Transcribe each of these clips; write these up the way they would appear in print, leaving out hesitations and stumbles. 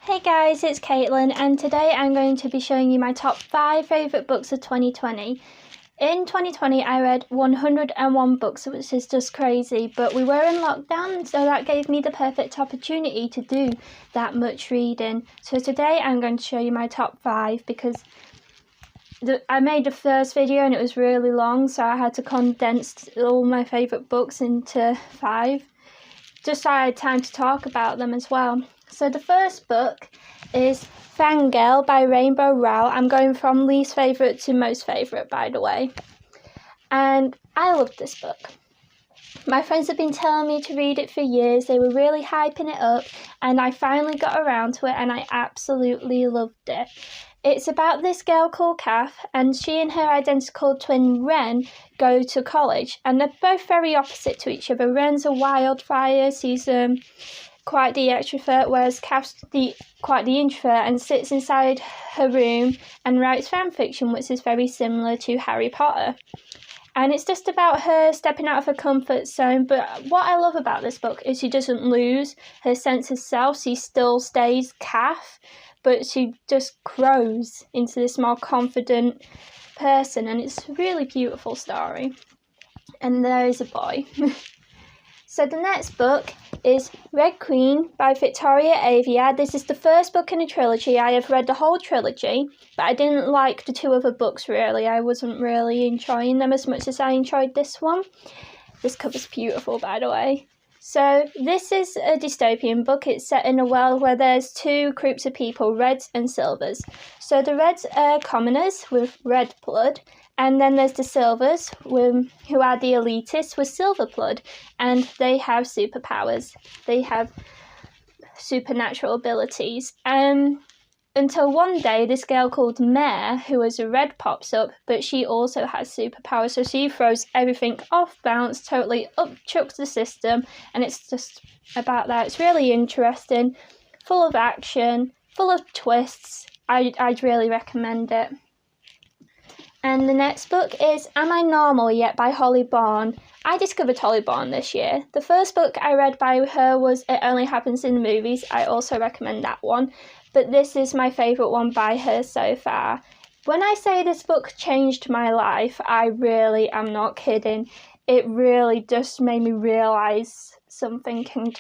Hey guys, it's Caitlin, and today I'm going to be showing you my top 5 favourite books of 2020. In 2020 I read 101 books, which is just crazy, but we were in lockdown, so that gave me the perfect opportunity to do that much reading. So today I'm going to show you my top 5 because I made the first video and it was really long, so I had to condense all my favourite books into 5, just so I had time to talk about them as well. So the first book is Fangirl by Rainbow Rowell. I'm going from least favourite to most favourite, by the way. And I loved this book. My friends have been telling me to read it for years. They were really hyping it up, and I finally got around to it, and I absolutely loved it. It's about this girl called Kath, and she and her identical twin Ren go to college, and they're both very opposite to each other. Ren's a wildfire, she's quite the extrovert, whereas Kath's quite the introvert and sits inside her room and writes fan fiction, which is very similar to Harry Potter. And it's just about her stepping out of her comfort zone. But what I love about this book is she doesn't lose her sense of self. She still stays Kath, but she just grows into this more confident person, and it's a really beautiful story. And there is a boy. So the next book is Red Queen by Victoria Aveyard. This is the first book in a trilogy. I have read the whole trilogy, but I didn't like the 2 other books really. I wasn't really enjoying them as much as I enjoyed this one. This cover's beautiful, by the way. So this is a dystopian book. It's set in a world where there's 2 groups of people, Reds and Silvers. So the Reds are commoners with red blood, and then there's the Silvers, who are the elitists with silver blood, and they have superpowers. They have supernatural abilities. Until one day, this girl called Mare, who is a red, pops up, but she also has superpowers, so she throws everything off balance, totally upchucks the system, and it's just about that. It's really interesting, full of action, full of twists. I'd really recommend it. And the next book is Am I Normal Yet by Holly Bawn. I discovered Holly Bawn this year. The first book I read by her was It Only Happens in the Movies. I also recommend that one. But this is my favourite one by her so far. When I say this book changed my life, I really am not kidding. It really just made me realise something, and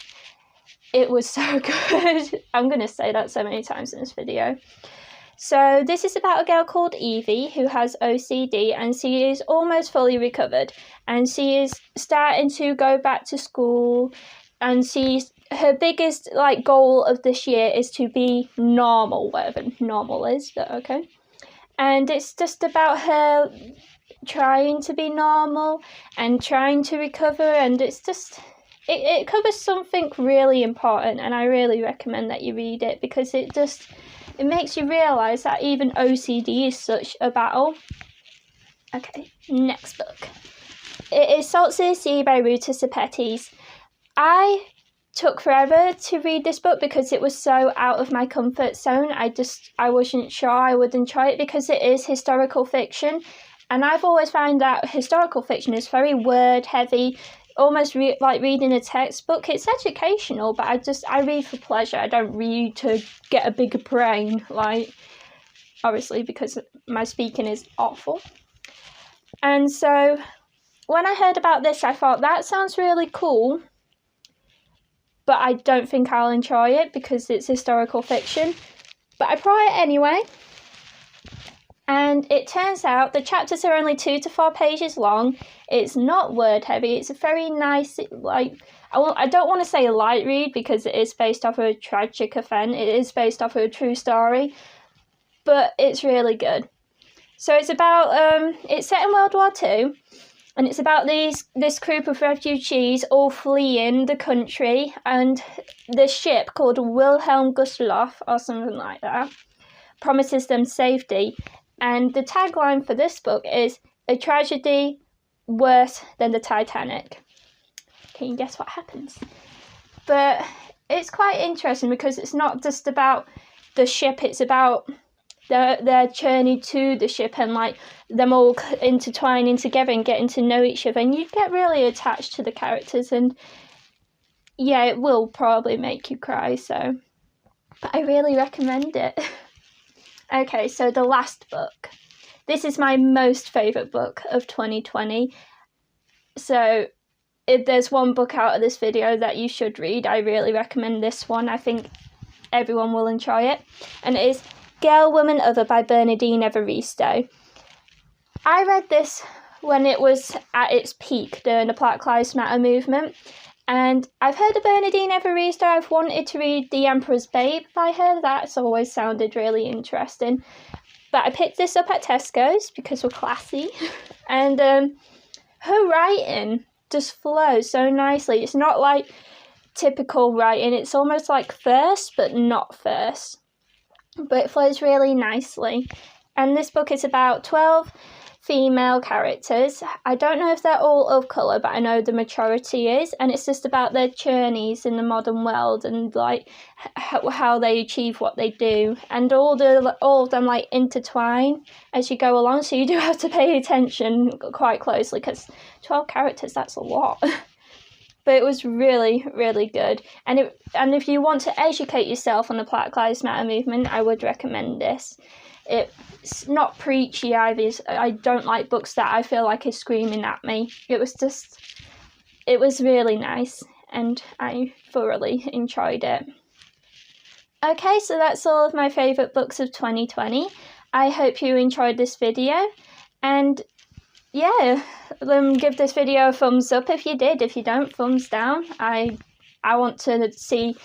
it was so good. I'm going to say that so many times in this video. So this is about a girl called Evie who has OCD, and she is almost fully recovered, and she is starting to go back to school, and her biggest goal of this year is to be normal, whatever normal is, but okay. And it's just about her trying to be normal and trying to recover, and it's just it covers something really important, and I really recommend that you read it because it makes you realise that even OCD is such a battle. Okay, next book. It is Salt Sea Sea by Ruta Sepetys. I took forever to read this book because it was so out of my comfort zone. I wasn't sure I would enjoy it because it is historical fiction. And I've always found that historical fiction is very word heavy, almost like reading a textbook. It's educational, but I read for pleasure. I don't read to get a bigger brain, obviously, because my speaking is awful. And so when I heard about this, I thought that sounds really cool, but I don't think I'll enjoy it because it's historical fiction. But I brought it anyway. And it turns out the chapters are only 2 to 4 pages long. It's not word heavy. It's a very nice, I don't want to say a light read because it is based off of a tragic event. It is based off of a true story, but it's really good. So it's about, it's set in World War II, and it's about this group of refugees all fleeing the country, and this ship called Wilhelm Gustloff or something like that promises them safety. And the tagline for this book is a tragedy worse than the Titanic. Can you guess what happens? But it's quite interesting because it's not just about the ship, it's about their journey to the ship and them all intertwining together and getting to know each other, and you get really attached to the characters, and yeah, it will probably make you cry, so but I really recommend it. Okay, so the last book. This is my most favourite book of 2020. So if there's one book out of this video that you should read, I really recommend this one. I think everyone will enjoy it. And it is Girl, Woman, Other by Bernardine Evaristo. I read this when it was at its peak during the Black Lives Matter movement. And I've heard of Bernardine Evaristo. I've wanted to read The Emperor's Babe by her. That's always sounded really interesting. But I picked this up at Tesco's because we're classy. And her writing just flows so nicely. It's not like typical writing. It's almost like verse, but not verse. But it flows really nicely. And this book is about 12 female characters. I don't know if they're all of colour, but I know the majority is. And it's just about their journeys in the modern world and like how they achieve what they do. And all of them like intertwine as you go along. So you do have to pay attention quite closely because 12 characters, that's a lot. But it was really, really good. And if you want to educate yourself on the Black Lives Matter movement, I would recommend this. It's not preachy either. I don't like books that I feel like is screaming at me. It was really nice and I thoroughly enjoyed it. Okay, so that's all of my favourite books of 2020. I hope you enjoyed this video and yeah, give this video a thumbs up if you did. If you don't, thumbs down. I want to see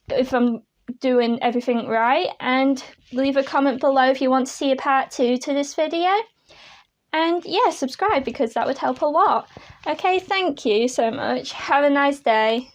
if I'm doing everything right, and leave a comment below if you want to see a part 2 to this video, and yeah, subscribe because that would help a lot. Okay, thank you so much. Have a nice day.